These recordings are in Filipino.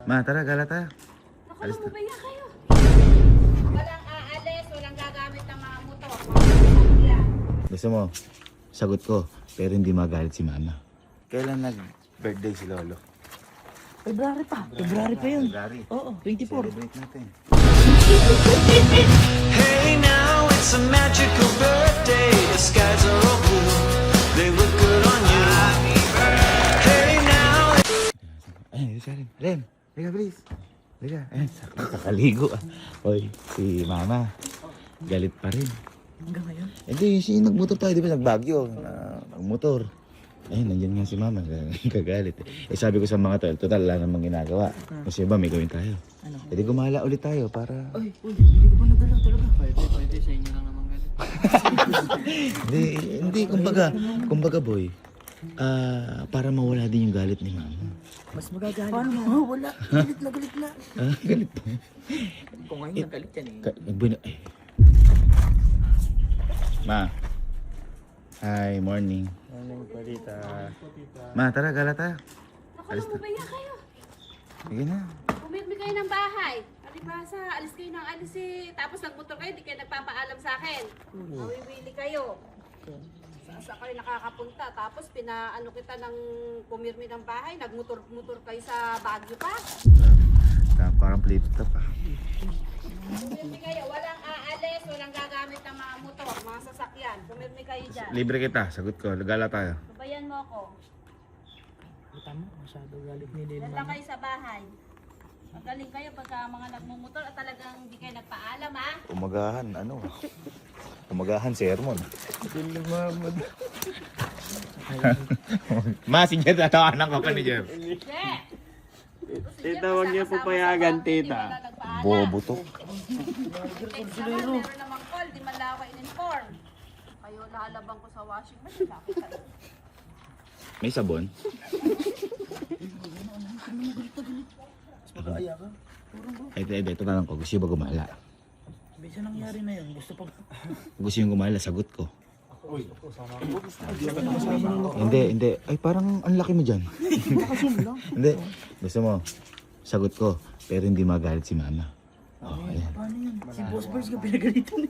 Ma, tara, gala tayo. Naku, Alis na. lumabaya kayo. Walang aalis, walang gagamit ng mga motor. Yan. Gusto mo, sagot ko, pero hindi magalit si Mama. Kailan nag-birthday si Lolo? February pa. February pa yun. February. Oo, 24. Celebrate natin. Hey now, it's a magical birthday. The skies are all blue. They look good on you. Hey now. Ayun, si Ren. Ren, liga please. Liga. Ayun, nakaligo ah. Hoy, si Mama, galit pa rin. Hanggang ngayon. Hindi, si nagmotor tayo, di ba? Nagbagyo. Nagmotor. Ayun, nandiyan nga si Mama. Kagalit eh. Sabi ko sa mga tol, total, wala namang ginagawa. Kasi ba, may gawin tayo. Ano? Pwede gumala ulit tayo para... Uy, hindi ko pa nadala talaga. Pwede sa inyo lang naman galit. Hindi, kumbaga boy, para mawala din yung galit ni Mama. Mas magagalit. Paano mo? Oh, wala. Galit na, galit na. Galit pa. Kung ngayon nagalit yan eh. Ma. Hi, morning. Anong palita? Ma, tara, gala tayo. Naku, Alis na. lumabaya kayo. Sige na. Pumirmi kayo ng bahay. Alibasa, alis kayo ng alis eh. Tapos nagmotor kayo, di kayo nagpapaalam sa akin. Mawiwili kayo. Saan kayo nakakapunta? Tapos pinaano kita ng pumirmi ng bahay. Nagmotor-motor kayo sa Baguio pa. Parang flip top ah. Pumirmi kayo. Walang aalis, walang gagamit ng mga motor, mga sasakyan. Pumirmi kayo dyan. Libre kita, sagot ko. Gala tayo. Babayan mo ako. Kita mo, masyado galit ni Yan Lil lang Mama. kayo sa bahay. Magaling kayo pagka mga nagmumotor at talagang hindi kayo nagpaalam ha. Umagahan, sermon. Ma, si Jet, natawanan ka pa ni Jeff. Che! Tita, huwag niyo po payagan, tita. Bobo to. Text naman, meron namang call, di man lang ako in-inform. Kayo lalabang ko sa washing machine, bakit kayo? May sabon? Mag-aaya ka. Ito tanong ko. Gusto yung ba gumala? Bisa nangyari na yun. Gusto pa. Gusto yung gumala, sagot ko. Hindi. Ay, parang ang laki mo dyan. Hindi. Gusto mo, sagot ko. Pero hindi magalit si Mama. Oh, ayan. Paano yun? Si Boss Birds ka pinagalitan.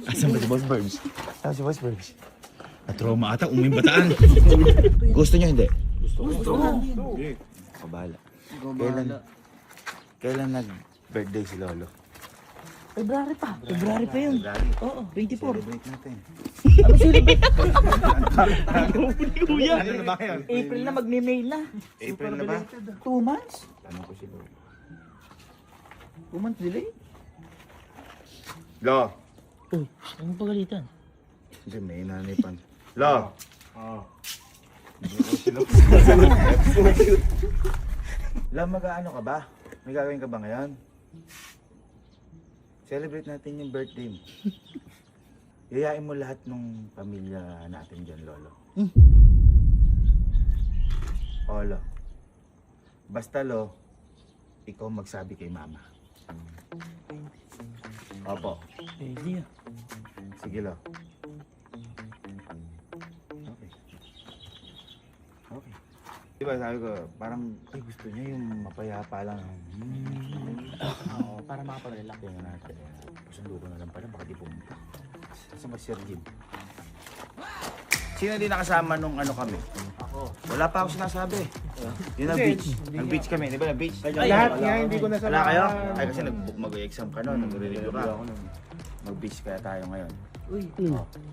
Asan ba si Boss Burbs? Asan si Boss Burbs? Na-trauma ata, umimbataan. Gusto niyo hindi? Gusto ko. Kabala. Kailan nag-birthday si Lolo? February pa. February pa yun. February. Oo, 24. Celebrate natin. Ano celebrate? Kuya. Ano na ba yun? April na, magme-May na. April na ba? 2 months? Tanong ko si Lolo. 2 months delay? Lo! Uy, ano pagalitan? Hindi, may nanay pa. Lo! Lo, mag-ano ka ba? May gagawin ka ba ngayon? Celebrate natin yung birthday mo. Yayain mo lahat ng pamilya natin dyan, Lolo. O, Lo. Basta, Lo, ikaw magsabi kay Mama. Opo. Pwede ah. Sige, Lo. Okay. Okay. Diba sabi ko, parang gusto niya yung mapayapa lang. Oo, para makapag-relax. Tingnan natin. Pasundo ko na lang pala, baka di pumunta. Saan ba si Sir Jim? Sino din nakasama nung ano kami? Ako. Wala pa ako sinasabi. Yun ang beach. Ang beach kami, di ba na beach? Lahat nga hindi ko nasama. Wala kayo? Ay kasi mag-exam ka noon, nagre-review ka. Mag-beach kaya tayo ngayon. Uy,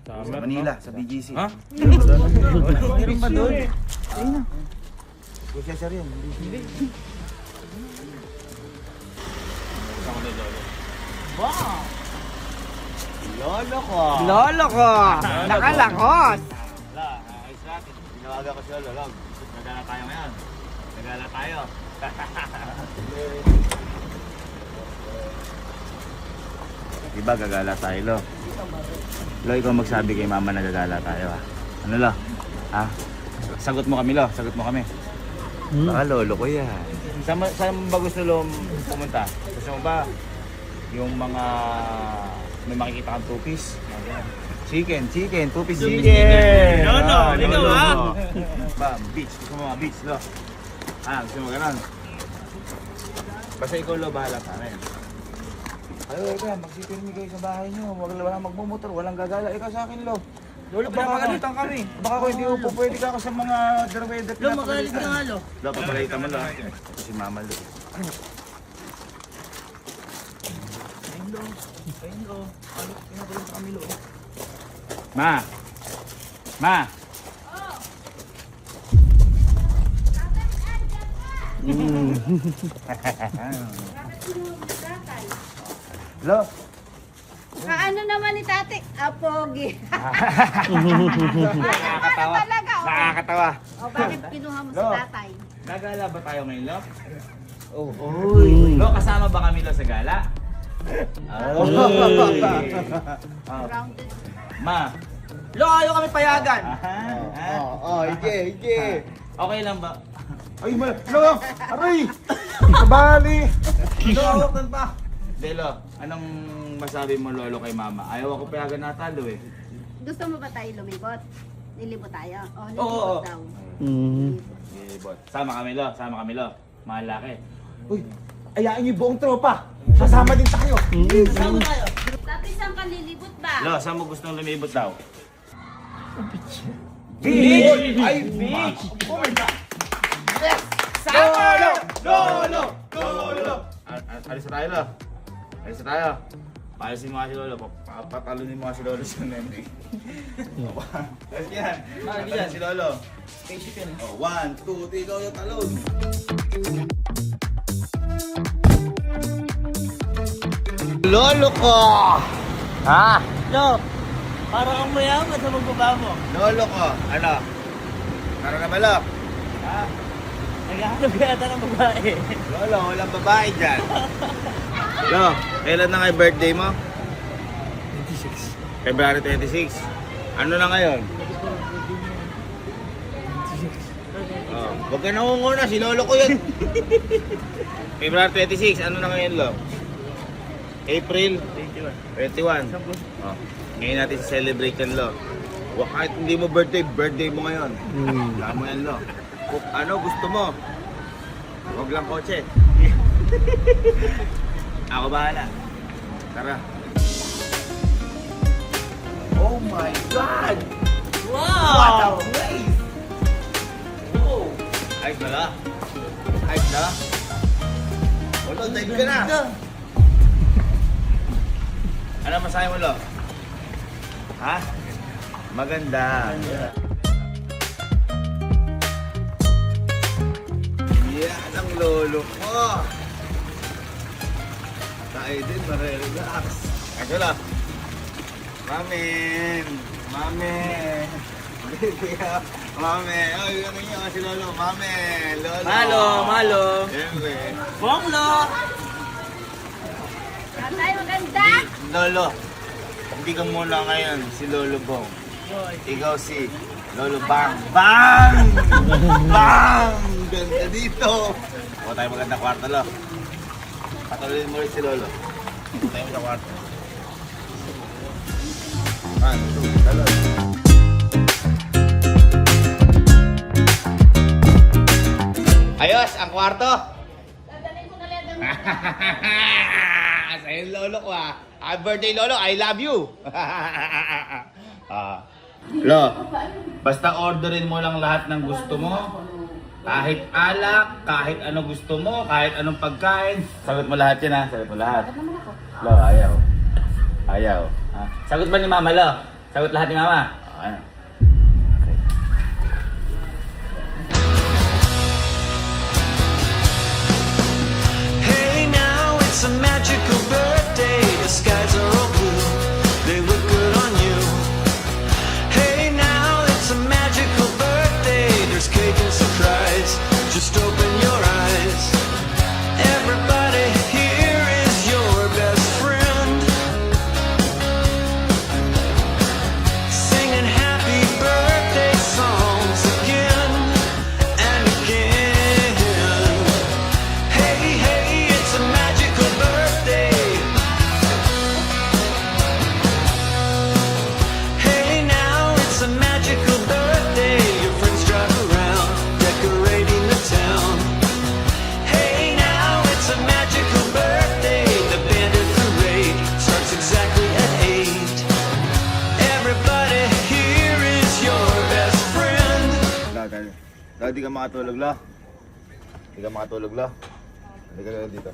Sa Manila, sa BGC. Ha? meron ba doon? Ayun na. Gusto siya rin. Wow! Lolo ko! Lolo ko! Nakalakos! Wala, ayos natin. Tinawagan ko si Lolo. Lolo, nagala tayo ngayon. Nagala tayo. Diba gagala tayo, Lo? Lo, ikaw magsabi kay Mama na gagala tayo, ha? Ano, Lo? Ha? Sagot mo kami, Lo. Sagot mo kami. Baka lolo ko yan. Saan ba gusto Lo pumunta? Gusto mo ba yung mga may makikita kang two-piece? Chicken, 2-piece chicken! Lolo, ikaw, ha? Ba, beach. Gusto mo mga beach, Lo? Ah, gusto mo ganun? Basta ikaw lo, bahala sa akin. Ayo, ikaw, magsipirmi kayo sa bahay nyo. Walang magmumotor, walang gagala. Ikaw sa akin, lo. Lolo, pinapagalitan kami. Baka ko hindi upo, pwede ka ako sa mga darweda. Lo, magalit ka nga, lo. Lo, papagalitan mo, lo. Ito si Mama, lo. Ayun, lo. Ayun, lo. Ano, pinapagalitan sa kami, lo. Ma! Ma! Lo! Kaano naman ni tate? Apogi. Nakakatawa. Talaga, oh. Nakakatawa. O bakit kinuha mo si Lo. tatay? Gagala ba tayo ngayon, Lo? Oh. Lo, kasama ba kami, Lo, sa gala? Oh. Grounded. Ma! Lo, ayaw kami payagan. Hige. Okay lang ba? Ay, Lo! Aray! Kabali! Lo, hawak pa! Hindi, Lo. Anong masabi mo, Lolo, kay Mama? Ayaw ako payagan natalo eh. Gusto mo ba tayo lumibot? Nilibot tayo? O, Oo. nilibot daw. Libot. Sama kami, Lo. Sama kami, Lo. Mga laki. Uy, ayain niyo yung buong tropa. Sasama din tayo. Kasama tayo. Tatay, saan ka lilibot ba? Lo, saan mo gustong lumibot daw? Beach! Ay, beach! Oh my God! Lolo! Lolo! Lolo! Alis na tayo, Lo. Alis na tayo. Paalisin mo nga si Lolo. Papatalunin mo nga si Lolo sa nene. Alis yan. Alis yan si Lolo. Spaceship yan. Oh, 1, 2, 3, ikaw yung talon. Lolo ko! Ha? Lo, parang ang mayaman sa magbaba mo. Lolo ko. Ano? Tara na ba, Lo? Ha? Naghahanap ka yata ng babae. Lolo, walang babae dyan. Lo, kailan na nga yung birthday mo? 26. February 26. Ano na ngayon? Oh, huwag ka nangunguna, si Lolo ko yun. February 26, ano na ngayon, Lo? April 21. Oh, ngayon natin celebrate yan, Lo. Huwag kahit hindi mo birthday mo ngayon. Wala mo yan, Lo. Kung ano gusto mo, huwag lang kotse. Ako bahala. Tara. Oh my God! Wow! place! Oh! Ayos na la? Ayos na? Wala, dive ka na! Ano masahe mo, Lo? Ha? Maganda. Yan ang lolo ko. Tayo din, marerelax. Ito lang. Mamen! Mamen! Mamen! Ay, ano yun si Lolo? Mamen! Lolo! Malo, malo. Siyempre. Bonglo! Tatay, maganda! Lolo, hindi ka muna ngayon si Lolo Bong. Ikaw si Lolo Bang. Bang! Bang! Ganda dito! Huwag tayo maganda kwarto, Lo. Patuloyin mo rin si Lolo. Huwag tayo sa kwarto. 1, 2, talon. Ayos, ang kwarto! Dadalhin ko na lang ng Sa'yo Lolo ko ah. Happy birthday Lolo, I love you! Lo, basta orderin mo lang lahat ng gusto mo. Kahit alak, kahit ano gusto mo, kahit anong pagkain. Sagot mo lahat yan ha, sagot mo lahat. Lo, ayaw. Ayaw. Ha? Sagot ba ni Mama, Lo? Sagot lahat ni Mama? Okay. Hey, now it's a magical birthday. The skies are all blue. They look good on you. Hey, now it's a magical birthday. There's cake and surprise. Just open your eyes. Everybody here is your best friend. Singing happy makatulog, lo. Hindi ka makatulog, lo. Hindi ka dito.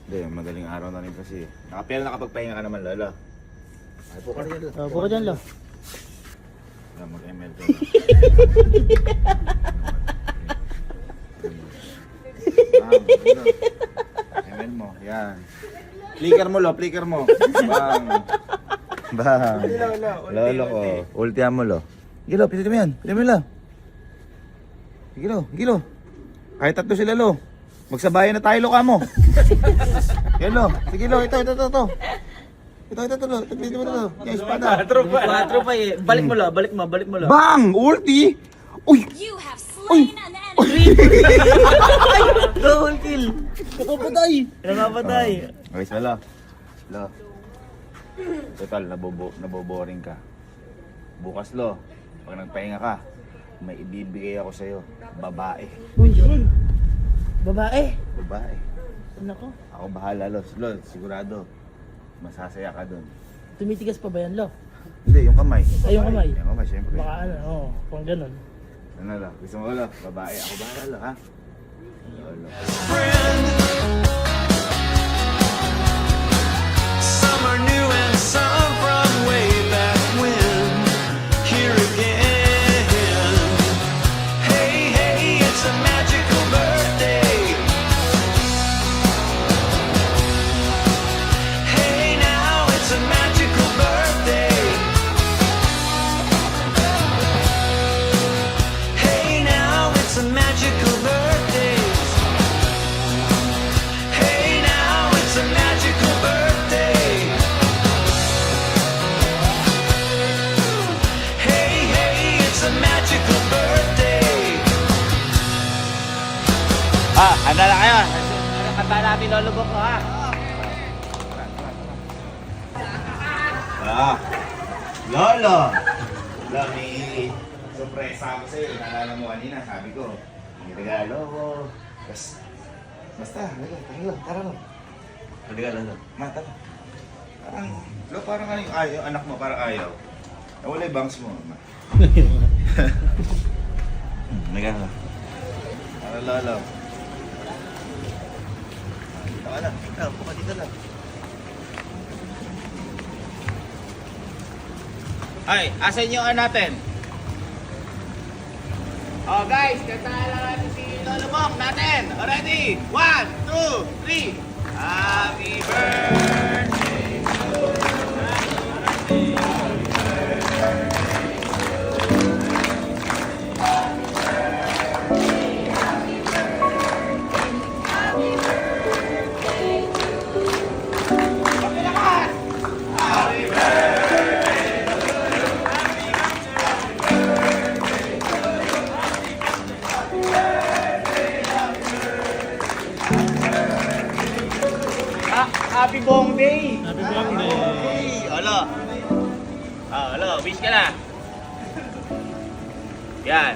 Hindi, magaling araw na rin kasi. Pero nakapagpahinga ka naman, lolo. Ay, po ka rin, lo. Po ka dyan, lo. Mag-ML ka. ML mo, yan. Flicker mo, lo, flicker mo. Bang. Bang. Lolo ko. Ultihan mo, lo. Sige, lo, pinito mo yan. Pinito mo, lo. Sige, lo. Sige, lo. Kahit tatlo sila, lo. Magsabayan na tayo, lo, kamo. Yan, lo. Sige, lo. Ito, lo. Ito, lo. Pinito mo, lo. Yan, espada. 4 pa eh. Balik mo, lo. Balik mo, lo. Bang! Ulti! Uy! You have slain an enemy. Double kill. Nakapatay. Okay, so, lo. Lo. Total, naboboring ka. Bukas, lo. Pag nagpahinga ka, may ibibigay ako sa'yo. Babae. Uy, babae. Babae. Nako. Ako bahala, lo. Lo, sigurado. Masasaya ka dun. Tumitigas pa ba yan, lo? Hindi, yung kamay. Ay, yung kamay. Yung kamay, syempre. Baka ano, oo. Kung ganun. Ano, lo? Gusto mo, lo? Babae. Ako bahala, lo, ha? Lo. friend. Some are new and some from way back when. Here again. Hey, hey, it's a magical birthday. Hey, now it's a magical birthday. Hey, now it's a magical birthday. Hey, now it's a magical birthday. Hey, hey, it's a magical birthday. Handa na kayo. Kanta namin, lolo ko, ha? Lolo! Lo, may surpresa ako sa'yo. Naalala mo kanina, sabi ko. May regalo ko. Basta, tara lo. Regalo, lo. Ma, tara. Parang ano yung ayaw, anak mo, parang ayaw. Nawala yung bangs mo. Ma. Regalo. Para lolo. Dito ka lang. Ikaw, buka dito lang. Ay, asan yung natin? Oh guys, kantahan lang natin si Lolo Bong natin. Ready? 1, 2, 3. Happy birthday to you. Happy Bong Day! Happy birthday. Alo. Alo, wish ka na. Yan.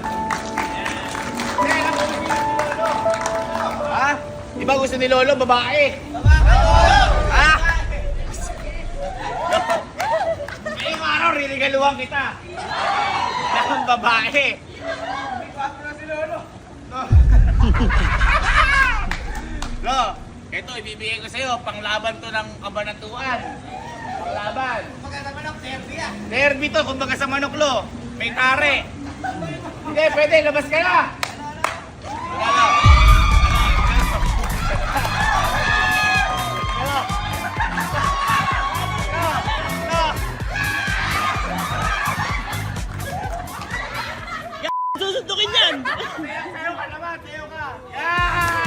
Ha? Di ba gusto ni Lolo babae? Ha? Ngayong araw, ririgaluhan kita. Ng babae. Lo, ito ibibigay ko sa'yo, panglaban to ng kabanatuan. Panglaban. Kumbaga sa manok, derby ah. Derby to, kumbaga sa manok, lo. May tare. Hindi, pwede, labas ka na. Ano? Susundukin yan! Sayo ka naman, sayo ka. Yeah!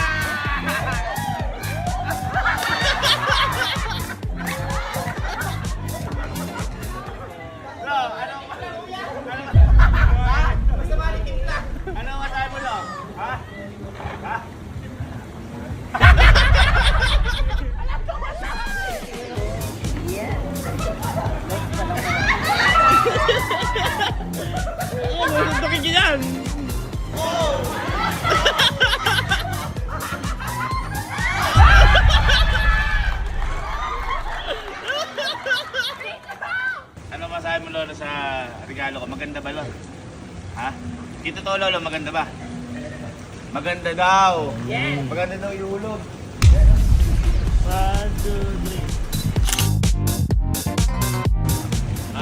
Lo, ano masabi mo, Lo? Ha? Ha? Susundukin nyo yan! Ano masabi mo, Lolo, sa regalo ko? Maganda ba, Lo? Ha? Dito to, Lolo, maganda ba? Maganda daw. Yes. Maganda daw ihulog. 1, 2, 3.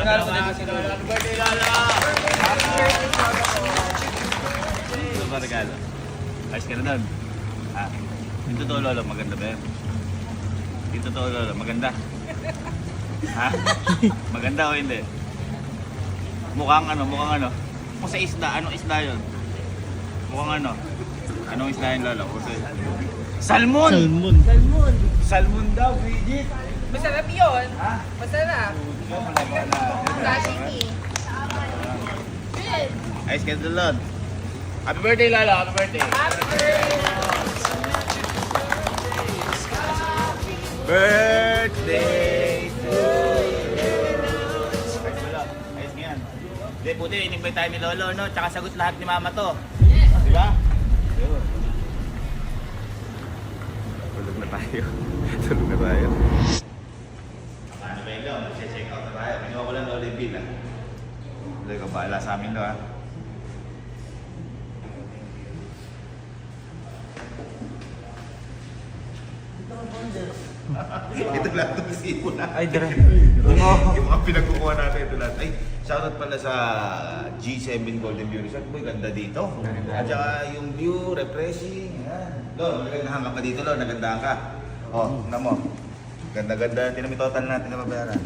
Happy birthday, Lolo! Ito ba regalo? Ayos ka na doon. Ah, dito to, Lolo, maganda ba yan? Dito to, Lolo, maganda. Ha? Maganda o hindi? Mukhang ano? Kung sa isda, anong isda yun? Mukhang ano? Anong isda yun, Lolo? Salmon! Salmon. Salmon. Salmon daw, Bridget! Masarap yun. Ha? Masarap. Sashimi. Ayos ka na doon. Happy birthday, Lolo! Happy birthday! Birthday to you! Ayos Lolo. Ayos nga yan. Hindi, puti, in-invite tayo ni Lolo, no? Tsaka sagot lahat ni Mama to. Di ba? Yun. Tulog na tayo. Tulog na tayo. Ano ba yun, Lolo? Check out na tayo. Kinuha ko lang Lolo yung bill, ha? Lolo, ikaw bahala sa amin, no, ha? Ito lahat ng isipo na. Ay, dire. Yung mga pinagkukuha natin, ito lahat. Ay, shoutout pala sa G7 Golden View Resort. Boy, ganda dito. At saka yung view, refreshing. Yan. Lo, nagandahan ka pa dito, Lo. Nagandahan ka. Oh, tingnan mo. Ganda-ganda. Tingnan mo yung total natin na babayaran.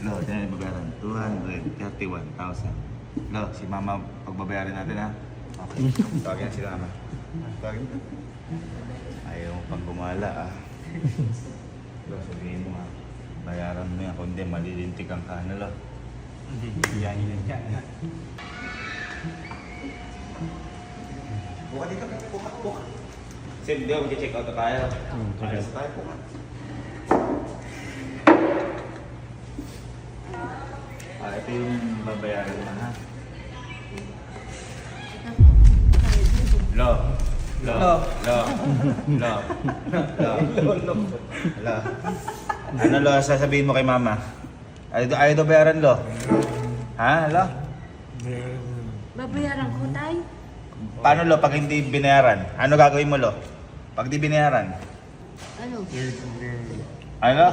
Lo, tingnan yung babayaran. 231,000. Lo, si Mama, pagbabayaran natin, ha? Okay. Tawagin na si Mama. Tawagin mo. Ayaw mo pang gumala, ah. Lo, sabihin mo, ha? Bayaran mo yan. Kundi, malilintikan ka na, Lo. Yan yan yan. Buka dito, buka. Sir, di ako mag-check out na tayo. Alas tayo, buka. Ito yung babayaran na, ha? Lo. Ano, Lo, sasabihin mo kay Mama? Ayaw daw bayaran, Lo. Ha, Lo? Babayaran ko, tay. Paano, Lo, pag hindi binayaran? Ano gagawin mo, Lo? Pag di binayaran? Ano? Ano?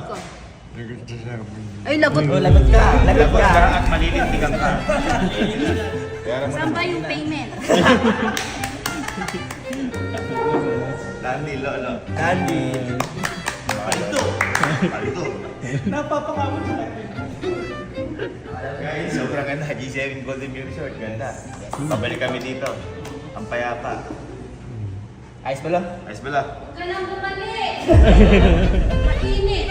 Ay, lagot. Lagot ka. Lagot ka. At malilintikan ka. Bayaran mo. Saan ba yung payment? Candy, Lo. Candy. Palito. Napapangamot sa akin. Guys, sobrang ganda. G7 Golden View Resort. Ganda. Pabalik kami dito. Ang payapa. Ayos ba lang? Ayos ba lang? Huwag ka nang bumalik. Mainit.